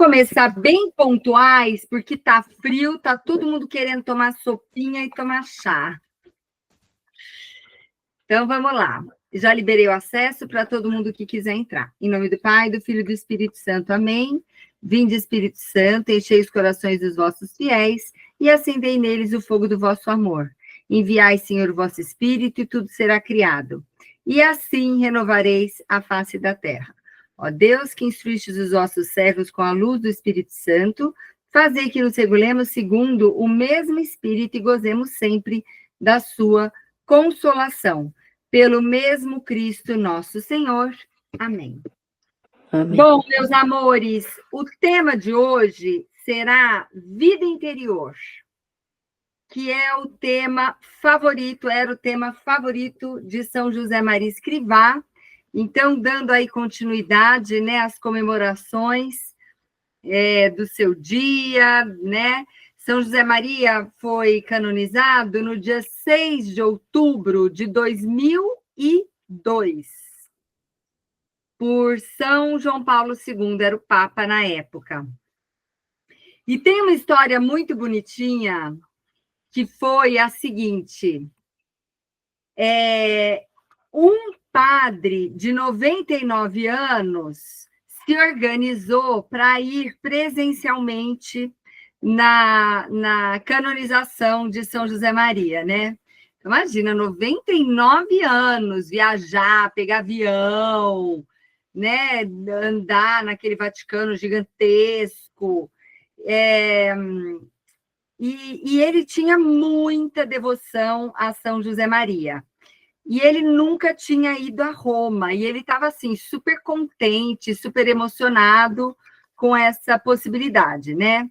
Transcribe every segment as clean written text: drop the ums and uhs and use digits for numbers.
Começar bem pontuais, porque tá frio, tá todo mundo querendo tomar sopinha e tomar chá. Então, vamos lá. Já liberei o acesso para todo mundo que quiser entrar. Em nome do Pai, do Filho e do Espírito Santo. Amém. Vinde, Espírito Santo, enchei os corações dos vossos fiéis e acendei neles o fogo do vosso amor. Enviai, Senhor, o vosso Espírito e tudo será criado. E assim renovareis a face da terra. Ó Deus, que instruístes os vossos servos com a luz do Espírito Santo, fazei que nos regulemos segundo o mesmo Espírito e gozemos sempre da sua consolação. Pelo mesmo Cristo nosso Senhor. Amém. Amém. Bom, meus amores, o tema de hoje será vida interior, que é o tema favorito, era o tema favorito de São José Maria Escrivá. Então, dando aí continuidade, né, às comemorações do seu dia, né? São José Maria foi canonizado no dia 6 de outubro de 2002, por São João Paulo II, era o Papa na época. E tem uma história muito bonitinha, que foi a seguinte: um padre de 99 anos se organizou para ir presencialmente na canonização de São José Maria, né? Imagina, 99 anos, viajar, pegar avião, né? Andar naquele Vaticano gigantesco. E ele tinha muita devoção a São José Maria. E ele nunca tinha ido a Roma, e ele estava assim, super contente, super emocionado com essa possibilidade, né?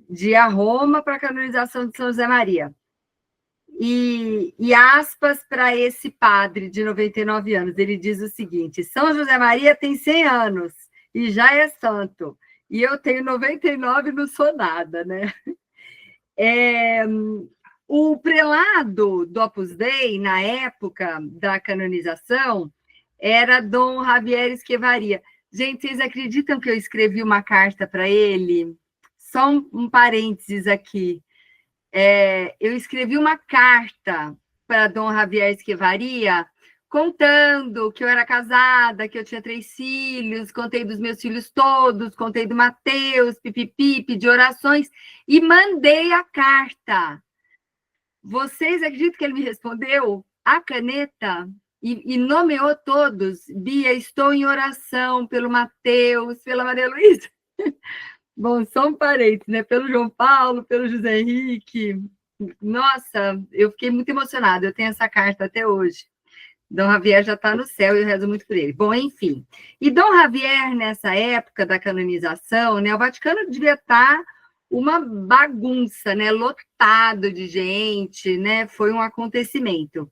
De ir a Roma para a canonização de São José Maria. E aspas para esse padre de 99 anos, ele diz o seguinte: São José Maria tem 100 anos e já é santo, e eu tenho 99 e não sou nada, né? O prelado do Opus Dei, na época da canonização, era Dom Javier Esquevaria. Gente, vocês acreditam que eu escrevi uma carta para ele? Só um parênteses aqui. Eu escrevi uma carta para Dom Javier Esquevaria, contando que eu era casada, que eu tinha 3 filhos, contei dos meus filhos todos, contei do Mateus, pipipi, pedi orações, e mandei a carta. Vocês acreditam que ele me respondeu? A caneta, e nomeou todos. Bia, estou em oração pelo Mateus, pela Maria Luísa. Bom, só um parênteses, né? Pelo João Paulo, pelo José Henrique. Nossa, eu fiquei muito emocionada. Eu tenho essa carta até hoje. Dom Javier já está no céu e eu rezo muito por ele. Bom, enfim. E Dom Javier, nessa época da canonização, né? O Vaticano devia estar uma bagunça, né? Lotado de gente, né? Foi um acontecimento.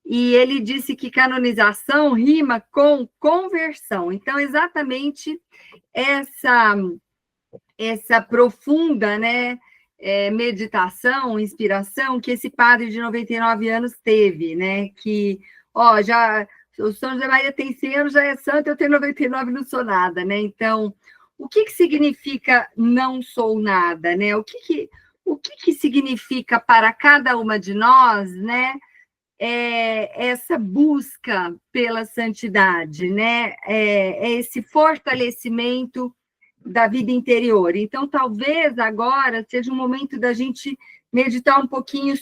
E ele disse que canonização rima com conversão. Então, exatamente essa profunda, né, meditação, inspiração que esse padre de 99 anos teve, né? Que, já o São José Maria tem 100 anos, já é santo, eu tenho 99 e não sou nada, né? Então, o que significa não sou nada, né? O que significa para cada uma de nós, né? Essa busca pela santidade, né? Esse fortalecimento da vida interior. Então, talvez agora seja um momento da gente meditar um pouquinho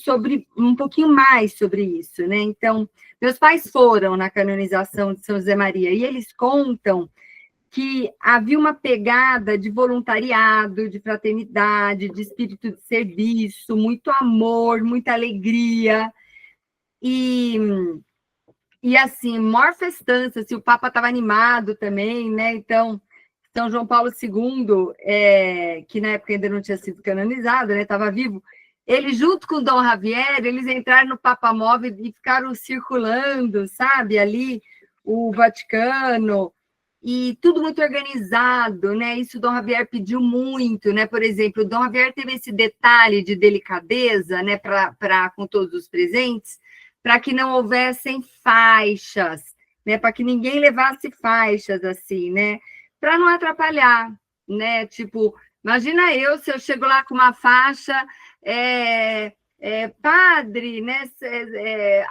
mais sobre isso, né? Então, meus pais foram na canonização de São José Maria e eles contam que havia uma pegada de voluntariado, de fraternidade, de espírito de serviço, muito amor, muita alegria. E assim, maior festança, se o Papa estava animado também, né? Então, São João Paulo II, que na época ainda não tinha sido canonizado, né? Estava vivo. Ele, junto com Dom Javier, eles entraram no Papa Móvel e ficaram circulando, sabe? Ali, o Vaticano, e tudo muito organizado, né? Isso o Dom Javier pediu muito, né? Por exemplo, o Dom Javier teve esse detalhe de delicadeza, né? Com todos os presentes, para que não houvessem faixas, né? Para que ninguém levasse faixas assim, né? Para não atrapalhar, né? Tipo, imagina se eu chego lá com uma faixa, padre, né?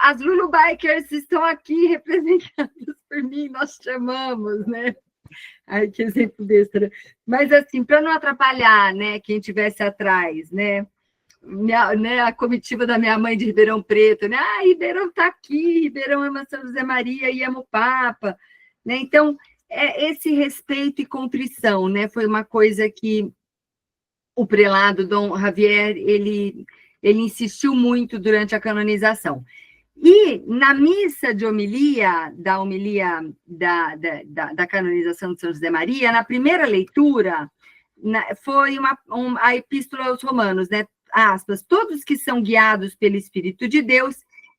As Lulu Bikers estão aqui representadas por mim, nós chamamos, né? Ai, que exemplo besta, né? Mas assim, para não atrapalhar, né, quem estivesse atrás, né? A comitiva da minha mãe de Ribeirão Preto, né? Ah, Ribeirão está aqui, Ribeirão ama São José Maria e ama o Papa, né? Então, esse respeito e contrição, né? Foi uma coisa que o prelado Dom Javier, ele insistiu muito durante a canonização. E na missa de homilia, da canonização de São José Maria, na primeira leitura, foi a Epístola aos Romanos, né? Aspas, todos que são guiados pelo Espírito de Deus,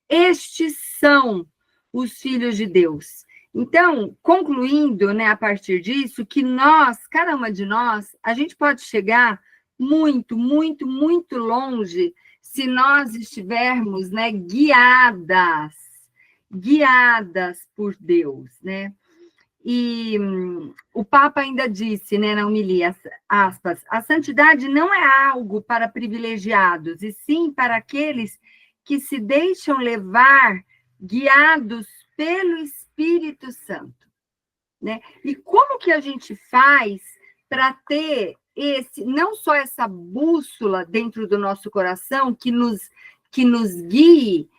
estes são os filhos de Deus. Então, concluindo, né, a partir disso, que cada uma de nós, a gente pode chegar muito, muito, muito longe se nós estivermos, né, guiadas por Deus, né? E o Papa ainda disse, né, na homilia, aspas, a santidade não é algo para privilegiados, e sim para aqueles que se deixam levar, guiados pelo Espírito Santo, né? E como que a gente faz para ter não só essa bússola dentro do nosso coração que nos guie,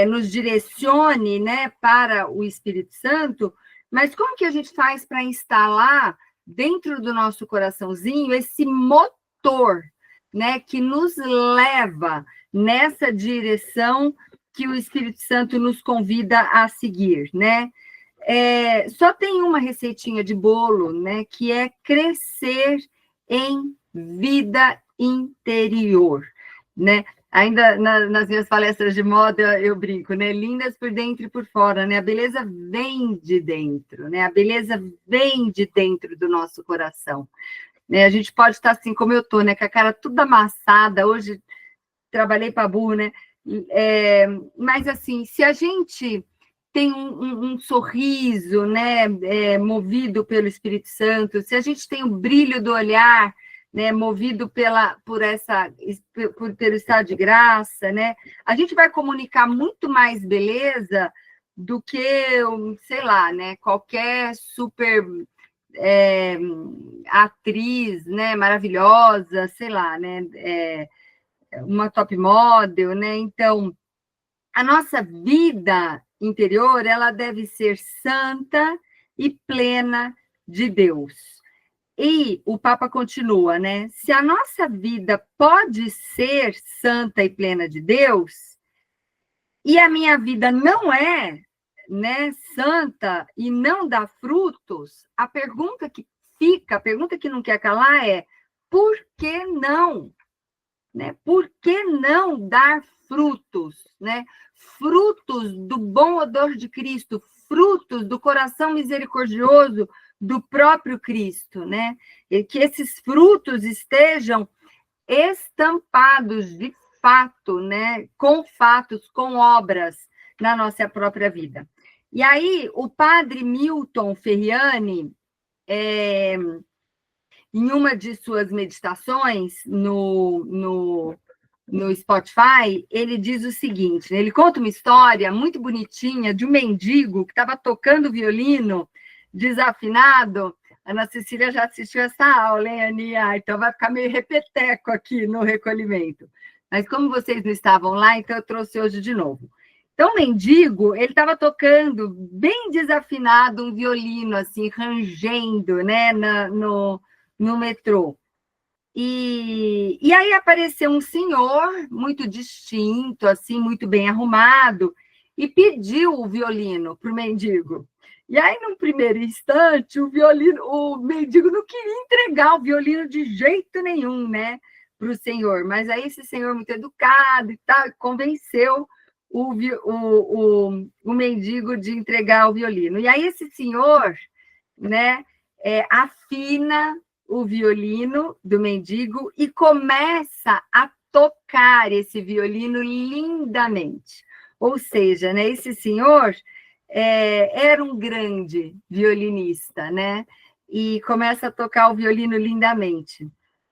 nos direcione, né, para o Espírito Santo, mas como que a gente faz para instalar dentro do nosso coraçãozinho esse motor, né, que nos leva nessa direção que o Espírito Santo nos convida a seguir, né? Só tem uma receitinha de bolo, né, que é crescer em vida interior, né? Ainda nas minhas palestras de moda eu brinco, né? Lindas por dentro e por fora, né? A beleza vem de dentro, né? A beleza vem de dentro do nosso coração, né? A gente pode estar assim como eu tô, né? Com a cara toda amassada. Hoje trabalhei para burro, né? Mas assim, se a gente tem um sorriso, né, movido pelo Espírito Santo, se a gente tem o brilho do olhar, né, movido pelo estado de graça, né, a gente vai comunicar muito mais beleza do que, sei lá, né, qualquer super atriz, né, maravilhosa, sei lá, né, uma top model, né, então a nossa vida interior, ela deve ser santa e plena de Deus. E o Papa continua, né? Se a nossa vida pode ser santa e plena de Deus, e a minha vida não é, né, santa e não dá frutos, a pergunta que não quer calar é: por que não? Né? Por que não dar frutos, né? Frutos do bom odor de Cristo, frutos do coração misericordioso do próprio Cristo, né? E que esses frutos estejam estampados de fato, né? Com fatos, com obras na nossa própria vida. E aí, o padre Milton Ferriani, em uma de suas meditações no Spotify, ele diz o seguinte, ele conta uma história muito bonitinha de um mendigo que estava tocando violino desafinado. A Ana Cecília já assistiu essa aula, hein, Aninha? Então vai ficar meio repeteco aqui no recolhimento. Mas como vocês não estavam lá, então eu trouxe hoje de novo. Então, o mendigo, ele estava tocando bem desafinado um violino, assim, rangendo, né, no metrô. E aí apareceu um senhor muito distinto, assim, muito bem arrumado, e pediu o violino para o mendigo. E aí, num primeiro instante, o mendigo não queria entregar o violino de jeito nenhum, né, para o senhor. Mas aí esse senhor muito educado e tal, convenceu o mendigo de entregar o violino. E aí esse senhor, né, afina o violino do mendigo e começa a tocar esse violino lindamente. Ou seja, né, esse senhor era um grande violinista, né? e começa a tocar o violino lindamente.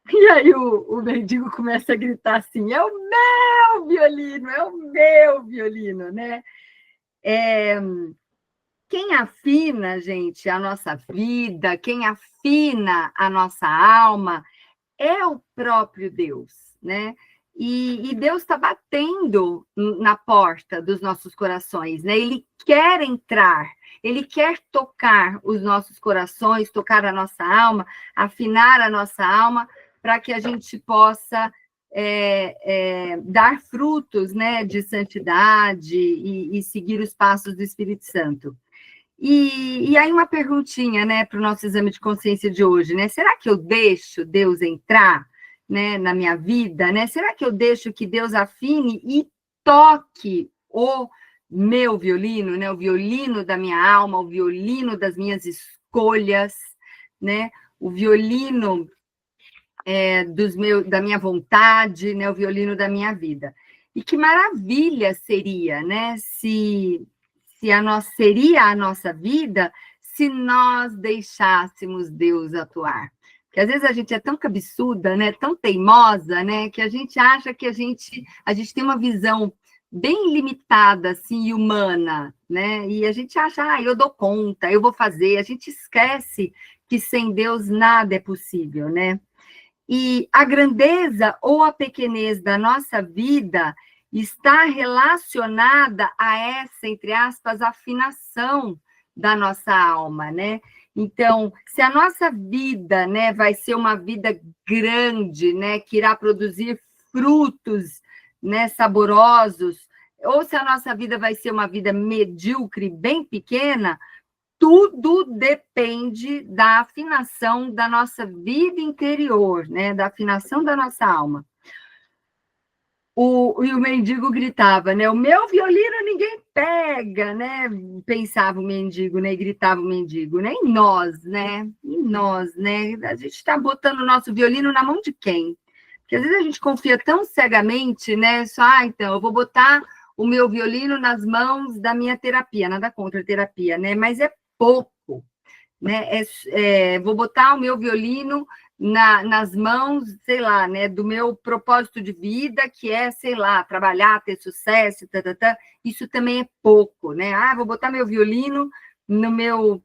E aí o mendigo começa a gritar assim, é o meu violino, né? Quem afina, gente, a nossa vida, quem afina a nossa alma, é o próprio Deus, né? E Deus está batendo na porta dos nossos corações, né? Ele quer entrar, ele quer tocar os nossos corações, tocar a nossa alma, afinar a nossa alma, para que a gente possa dar frutos, né, de santidade e seguir os passos do Espírito Santo. E aí uma perguntinha, né, para o nosso exame de consciência de hoje, né? Será que eu deixo Deus entrar, né, na minha vida, né? Será que eu deixo que Deus afine e toque o meu violino, né? O violino da minha alma, o violino das minhas escolhas, né? O violino da minha vontade, né? O violino da minha vida. E que maravilha seria, né? Seria a nossa vida se nós deixássemos Deus atuar. Porque às vezes a gente é tão cabeçuda, né, tão teimosa, né, que a gente acha que a gente tem uma visão bem limitada, assim, humana, né, e a gente acha, eu dou conta, eu vou fazer, a gente esquece que sem Deus nada é possível, né. E a grandeza ou a pequenez da nossa vida está relacionada a essa, entre aspas, afinação da nossa alma, né? Então, se a nossa vida, né, vai ser uma vida grande, né, que irá produzir frutos, né, saborosos, ou se a nossa vida vai ser uma vida medíocre, bem pequena, tudo depende da afinação da nossa vida interior, né, da afinação da nossa alma. E o mendigo gritava, né? O meu violino ninguém pega, né? Pensava o mendigo, né? E gritava o mendigo, né? E nós, né? E nós, né? A gente está botando o nosso violino na mão de quem? Porque às vezes a gente confia tão cegamente, né? Só, então, eu vou botar o meu violino nas mãos da minha terapia, nada contra a terapia, né? Mas é pouco, né? Vou botar o meu violino nas mãos, sei lá, né, do meu propósito de vida, que é, sei lá, trabalhar, ter sucesso, isso também é pouco, né? Vou botar meu violino no meu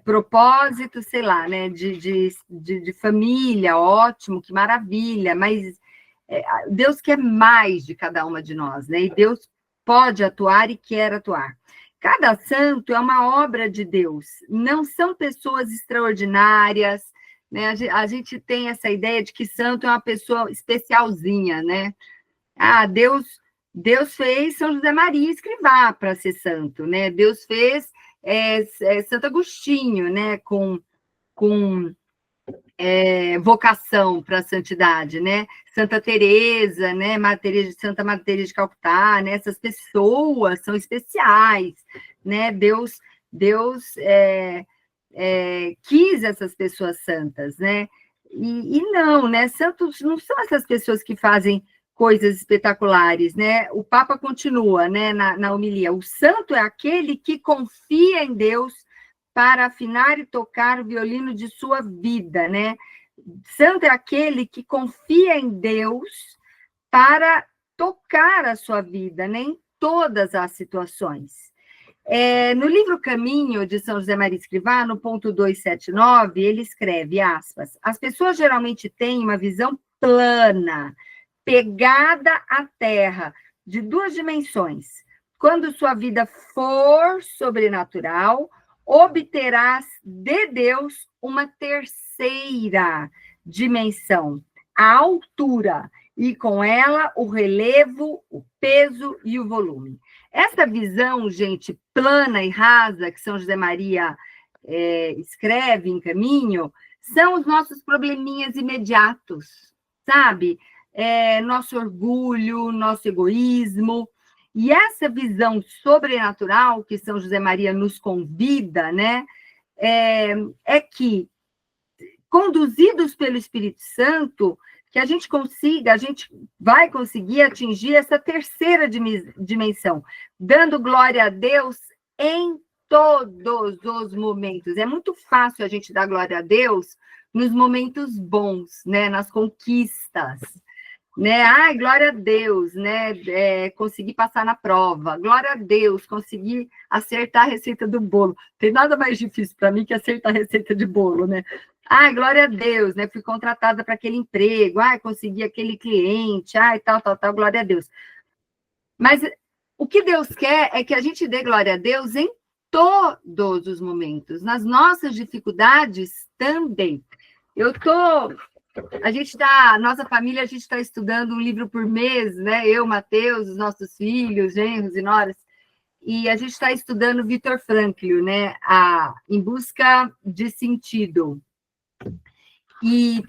propósito, sei lá, né, de família, ótimo, que maravilha, mas Deus quer mais de cada uma de nós, né? E Deus pode atuar e quer atuar. Cada santo é uma obra de Deus, não são pessoas extraordinárias, né? A gente tem essa ideia de que santo é uma pessoa especialzinha, né? Deus fez São José Maria Escrivá para ser santo, né? Deus fez Santo Agostinho, né? Com vocação para a santidade, né? Santa Teresa, né? Santa Madre Teresa de Calcutá, né? Essas pessoas são especiais, né? Deus quis essas pessoas santas, né? E não, né? Santos não são essas pessoas que fazem coisas espetaculares, né? O Papa continua, né, na homilia. O santo é aquele que confia em Deus para afinar e tocar o violino de sua vida, né? Santo é aquele que confia em Deus para tocar a sua vida, né? Em todas as situações. No livro Caminho, de São José Maria Escrivá, no ponto 279, ele escreve, aspas, as pessoas geralmente têm uma visão plana, pegada à terra, de duas dimensões. Quando sua vida for sobrenatural, obterás de Deus uma terceira dimensão, a altura, e com ela o relevo, o peso e o volume. Essa visão, gente, plana e rasa, que São José Maria escreve em Caminho, são os nossos probleminhas imediatos, sabe? Nosso orgulho, nosso egoísmo. E essa visão sobrenatural que São José Maria nos convida, né, é que, conduzidos pelo Espírito Santo, que a gente vai conseguir atingir essa terceira dimensão, dando glória a Deus em todos os momentos. É muito fácil a gente dar glória a Deus nos momentos bons, né? Nas conquistas, né? Ai, glória a Deus, né? Consegui passar na prova. Glória a Deus, consegui acertar a receita do bolo. Tem nada mais difícil para mim que acertar a receita de bolo, né? Ai, glória a Deus, né? Fui contratada para aquele emprego. Ai, consegui aquele cliente. Ai, tal, glória a Deus. Mas o que Deus quer é que a gente dê glória a Deus em todos os momentos, nas nossas dificuldades também. Nossa família, a gente está estudando um livro por mês, né? Eu, Matheus, os nossos filhos, genros e noras, e a gente está estudando Viktor Frankl, né? Em Busca de Sentido. E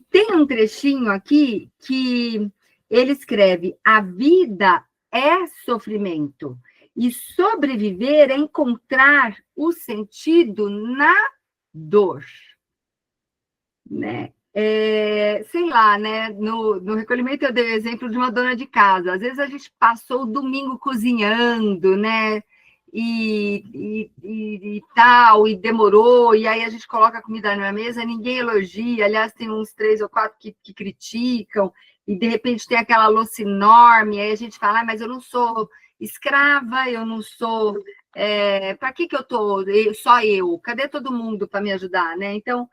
tem um trechinho aqui que ele escreve: a vida é sofrimento, e sobreviver é encontrar o sentido na dor, né? Sei lá, né? No recolhimento eu dei o exemplo de uma dona de casa. Às vezes a gente passou o domingo cozinhando, né? E tal, e demorou, e aí a gente coloca a comida na mesa, ninguém elogia, aliás, tem uns 3 ou 4 que criticam, e de repente tem aquela louça enorme, aí a gente fala, mas eu não sou escrava, eu não sou... para que eu tô? Só eu? Cadê todo mundo para me ajudar, né? Então,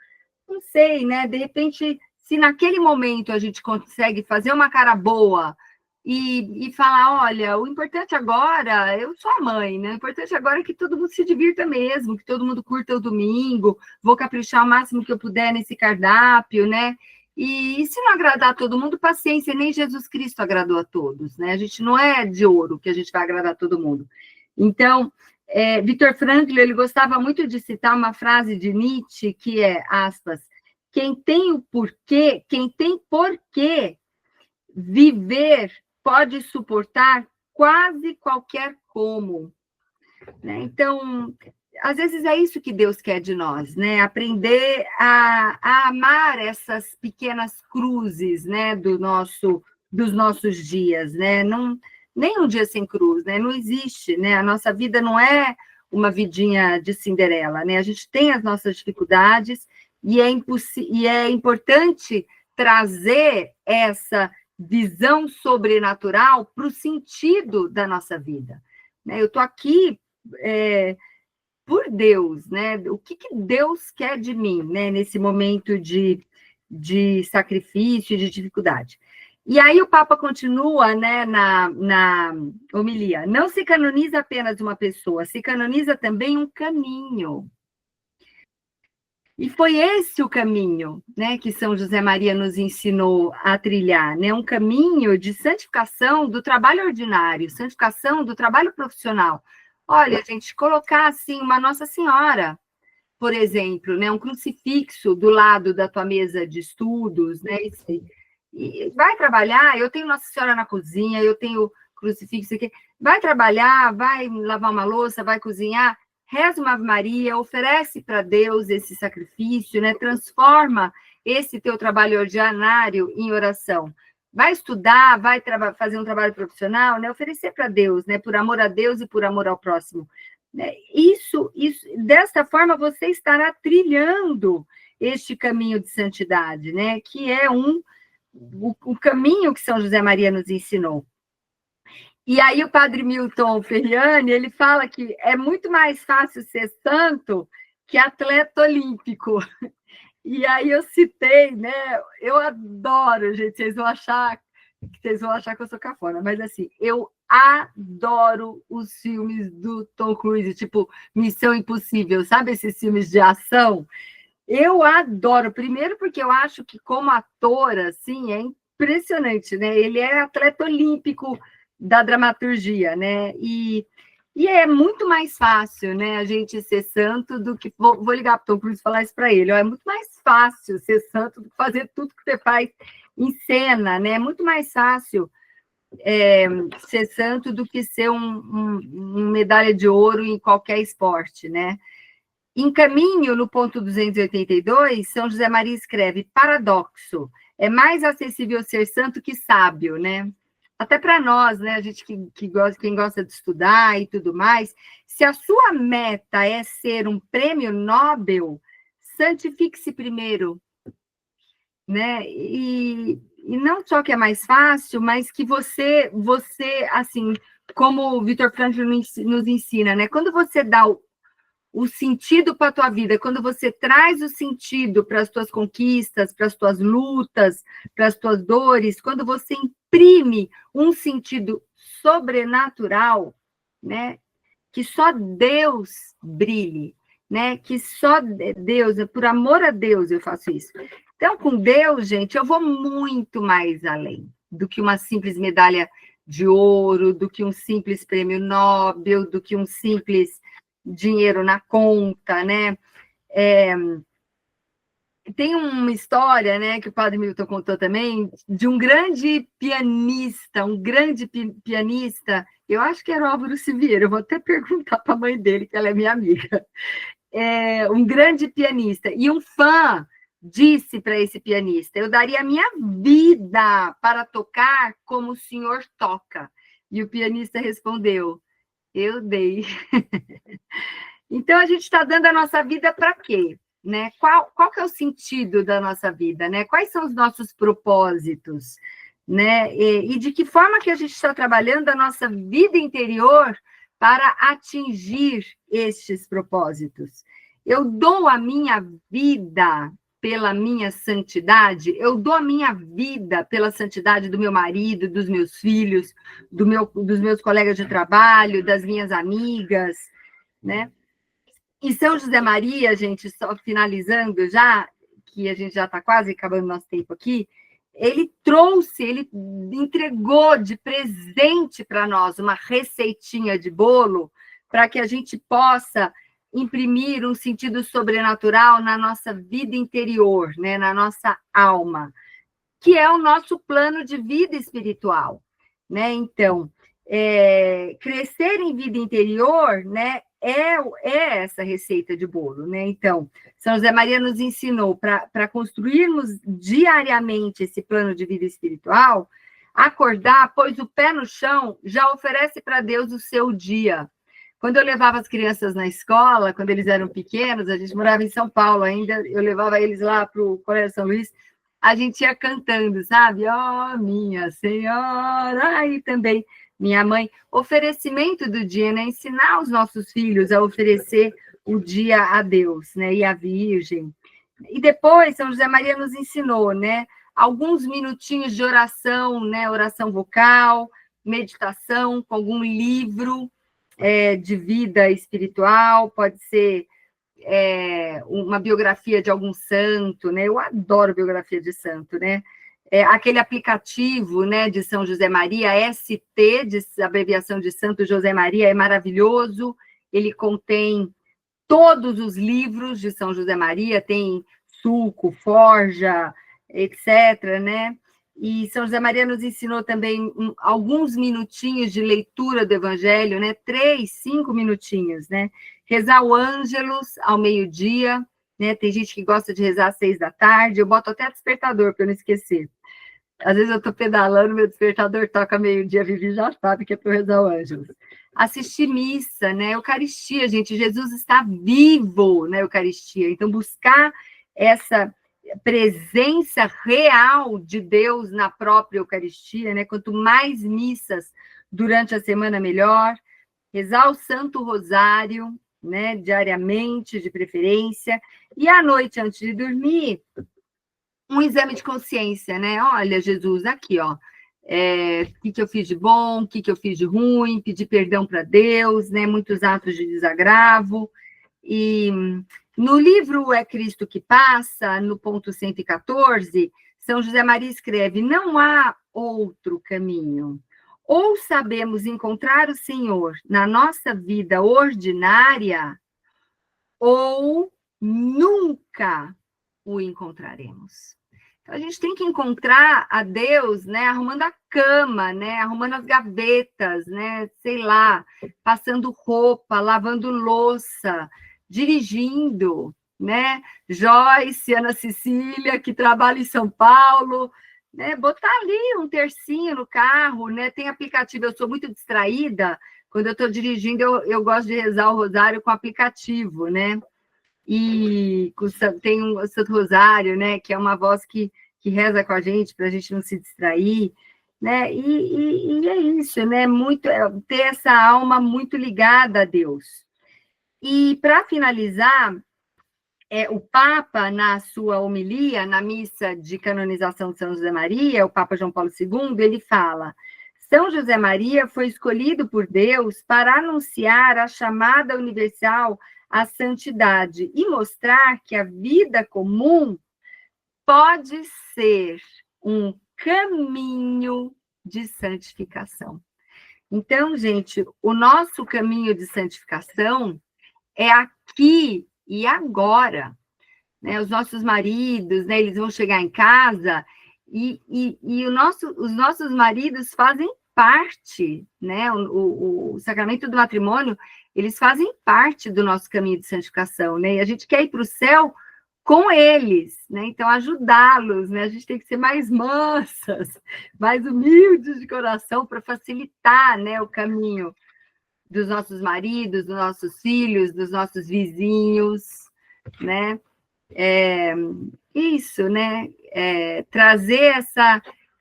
não sei, né? De repente, se naquele momento a gente consegue fazer uma cara boa e falar, olha, o importante agora, eu sou a mãe, né? O importante agora é que todo mundo se divirta mesmo, que todo mundo curta o domingo, vou caprichar o máximo que eu puder nesse cardápio, né? E se não agradar a todo mundo, paciência, nem Jesus Cristo agradou a todos, né? A gente não é de ouro que a gente vai agradar a todo mundo. Então, Viktor Frankl, ele gostava muito de citar uma frase de Nietzsche, que é, aspas, quem tem porquê viver pode suportar quase qualquer como, né? Então, às vezes é isso que Deus quer de nós, né? Aprender a amar essas pequenas cruzes, né? Dos nossos dias, né? Não, nem um dia sem cruz, né? Não existe, né? A nossa vida não é uma vidinha de Cinderela, né? A gente tem as nossas dificuldades e é importante trazer essa visão sobrenatural para o sentido da nossa vida, né? Eu estou aqui por Deus, né? O que Deus quer de mim, né? Nesse momento de sacrifício, de dificuldade. E aí o Papa continua, né, na homilia. Não se canoniza apenas uma pessoa, se canoniza também um caminho. E foi esse o caminho, né, que São José Maria nos ensinou a trilhar, né? Um caminho de santificação do trabalho ordinário, santificação do trabalho profissional. Olha, gente, colocar assim uma Nossa Senhora, por exemplo, né, um crucifixo do lado da tua mesa de estudos, né? E vai trabalhar, eu tenho Nossa Senhora na cozinha, eu tenho crucifixo aqui. Vai trabalhar, vai lavar uma louça, vai cozinhar, reza uma Ave Maria, oferece para Deus esse sacrifício, né? Transforma esse teu trabalho ordinário em oração. Vai estudar, vai fazer um trabalho profissional, né? Oferecer para Deus, né? Por amor a Deus e por amor ao próximo. Isso, desta forma você estará trilhando este caminho de santidade, né? Que é o caminho que São José Maria nos ensinou. E aí o padre Milton Ferriani, ele fala que é muito mais fácil ser santo que atleta olímpico. E aí eu citei, né? Eu adoro, gente, vocês vão achar que eu sou cafona, mas assim, eu adoro os filmes do Tom Cruise, tipo Missão Impossível, sabe esses filmes de ação? Eu adoro, primeiro porque eu acho que como ator, assim, é impressionante, né? Ele é atleta olímpico da dramaturgia, né? E é muito mais fácil, né, a gente ser santo do que... Vou ligar para o Tom Cruise e falar isso para ele. Ó, é muito mais fácil ser santo do que fazer tudo que você faz em cena, né? É muito mais fácil ser santo do que ser um medalha de ouro em qualquer esporte, né? Em Caminho, no ponto 282, São José Maria escreve: paradoxo, é mais acessível ser santo que sábio, né? até para nós, né? A gente que gosta, quem gosta de estudar e tudo mais, se a sua meta é ser um prêmio Nobel, santifique-se primeiro, né? E não só que é mais fácil, mas que você assim, como o Viktor Frankl nos ensina, né? Quando você dá o sentido para a tua vida, quando você traz o sentido para as tuas conquistas, para as tuas lutas, para as tuas dores, quando você imprime um sentido sobrenatural, né? Que só Deus brilhe, né? Que só Deus, por amor a Deus eu faço isso. Então, com Deus, gente, eu vou muito mais além do que uma simples medalha de ouro, do que um simples prêmio Nobel, do que um simples dinheiro na conta, né? Tem uma história, né, que o Padre Milton contou também, de um grande pianista, eu acho que era o Álvaro Siviero, eu vou até perguntar para a mãe dele, que ela é minha amiga. Um grande pianista, e um fã disse para esse pianista: eu daria a minha vida para tocar como o senhor toca. E o pianista respondeu: eu dei. Então, a gente está dando a nossa vida para quê? Né? Qual que é o sentido da nossa vida? Né? Quais são os nossos propósitos? Né? E de que forma que a gente está trabalhando a nossa vida interior para atingir estes propósitos? Eu dou a minha vida pela minha santidade, eu dou a minha vida pela santidade do meu marido, dos meus filhos, dos meus colegas de trabalho, das minhas amigas, né? E São José Maria, gente, só finalizando já, que a gente já está quase acabando nosso tempo aqui, ele entregou de presente para nós uma receitinha de bolo para que a gente possa imprimir um sentido sobrenatural na nossa vida interior, né, na nossa alma, que é o nosso plano de vida espiritual, né? Então, crescer em vida interior, né, é essa receita de bolo, né? Então, São José Maria nos ensinou para construirmos diariamente esse plano de vida espiritual, acordar, pôs o pé no chão, já oferece para Deus o seu dia. Quando eu levava as crianças na escola, quando eles eram pequenos, a gente morava em São Paulo ainda, eu levava eles lá para o Colégio São Luís, a gente ia cantando, sabe? Ó, minha senhora, aí também minha mãe. Oferecimento do dia, né? Ensinar os nossos filhos a oferecer o dia a Deus, né? E a Virgem. E depois, São José Maria nos ensinou, né? Alguns minutinhos de oração, né? Oração vocal, meditação, com algum livro de vida espiritual, pode ser uma biografia de algum santo, né? Eu adoro biografia de santo, né? Aquele aplicativo, né, de São José Maria, ST, abreviação de Santo José Maria, é maravilhoso. Ele contém todos os livros de São José Maria, tem suco, forja, etc., né? E São José Maria nos ensinou também alguns minutinhos de leitura do Evangelho, né? 3, 5 minutinhos, né? Rezar o Ângelus ao meio-dia, né? Tem gente que gosta de rezar às 6 da tarde, eu boto até despertador para eu não esquecer. Às vezes eu estou pedalando, meu despertador toca meio-dia, a Vivi já sabe que é para eu rezar o Ângelus. Assistir missa, né? Eucaristia, gente, Jesus está vivo na Eucaristia, então buscar essa presença real de Deus na própria Eucaristia, né? Quanto mais missas durante a semana, melhor. Rezar o Santo Rosário, né? Diariamente, de preferência. E à noite, antes de dormir, um exame de consciência, né? Olha, Jesus, aqui, ó. O que eu fiz de bom, o que eu fiz de ruim, pedir perdão para Deus, né? Muitos atos de desagravo. E no livro É Cristo que Passa, no ponto 114, São José Maria escreve: não há outro caminho. Ou sabemos encontrar o Senhor na nossa vida ordinária, ou nunca o encontraremos. Então, a gente tem que encontrar a Deus, né, arrumando a cama, né, arrumando as gavetas, né, sei lá, passando roupa, lavando louça, dirigindo, né? Joyce, Ana Cecília, que trabalha em São Paulo, né? Botar ali um tercinho no carro, né? Tem aplicativo, eu sou muito distraída, quando eu estou dirigindo, eu gosto de rezar o rosário com aplicativo, né? E tem um Santo Rosário, né? Que é uma voz que reza com a gente, para a gente não se distrair, né? E é isso, né? Muito, ter essa alma muito ligada a Deus. E, para finalizar, o Papa, na sua homilia, na missa de canonização de São José Maria, o Papa João Paulo II, ele fala: São José Maria foi escolhido por Deus para anunciar a chamada universal à santidade e mostrar que a vida comum pode ser um caminho de santificação. Então, gente, o nosso caminho de santificação é aqui e agora, né? Os nossos maridos, né? Eles vão chegar em casa e os nossos maridos fazem parte, né? O sacramento do matrimônio, eles fazem parte do nosso caminho de santificação, né? E a gente quer ir para o céu com eles, né? Então, ajudá-los, né? A gente tem que ser mais mansas, mais humildes de coração para facilitar, né, o caminho dos nossos maridos, dos nossos filhos, dos nossos vizinhos, né? Isso, né? Trazer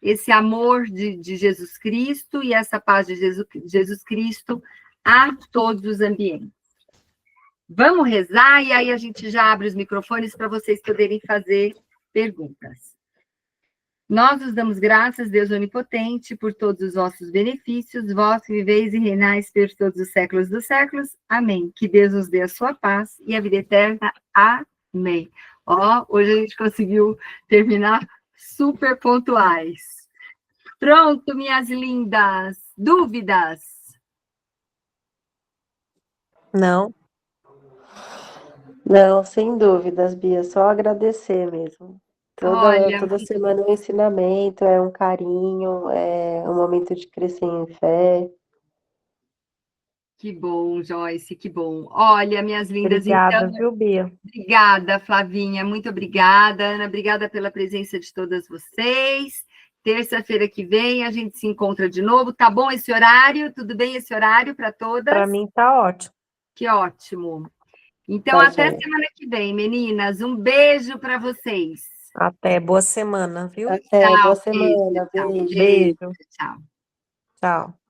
esse amor de Jesus Cristo e essa paz de Jesus Cristo a todos os ambientes. Vamos rezar e aí a gente já abre os microfones para vocês poderem fazer perguntas. Nós os damos graças, Deus Onipotente, por todos os vossos benefícios, vós que viveis e reinais por todos os séculos dos séculos. Amém. Que Deus nos dê a sua paz e a vida eterna. Amém. Hoje a gente conseguiu terminar super pontuais. Pronto, minhas lindas. Dúvidas? Não. Não, sem dúvidas, Bia, só agradecer mesmo. Olha, Toda semana é um ensinamento, é um carinho, é um momento de crescer em fé. que bom, Joyce, que bom. Olha, minhas lindas, então, Obrigada, viu, Bia? obrigada, Flavinha, muito obrigada. Ana, obrigada pela presença de todas vocês. Terça-feira que vem a gente se encontra de novo. Tá bom esse horário? Tudo bem esse horário para todas? Para mim tá ótimo. Que ótimo. Então, Tá, até joia. semana que vem, meninas. Um beijo para vocês. Até, boa semana, viu? Até, boa Tchau, beijo, semana, tchau, beijo. beijo, Beijo. tchau. Tchau.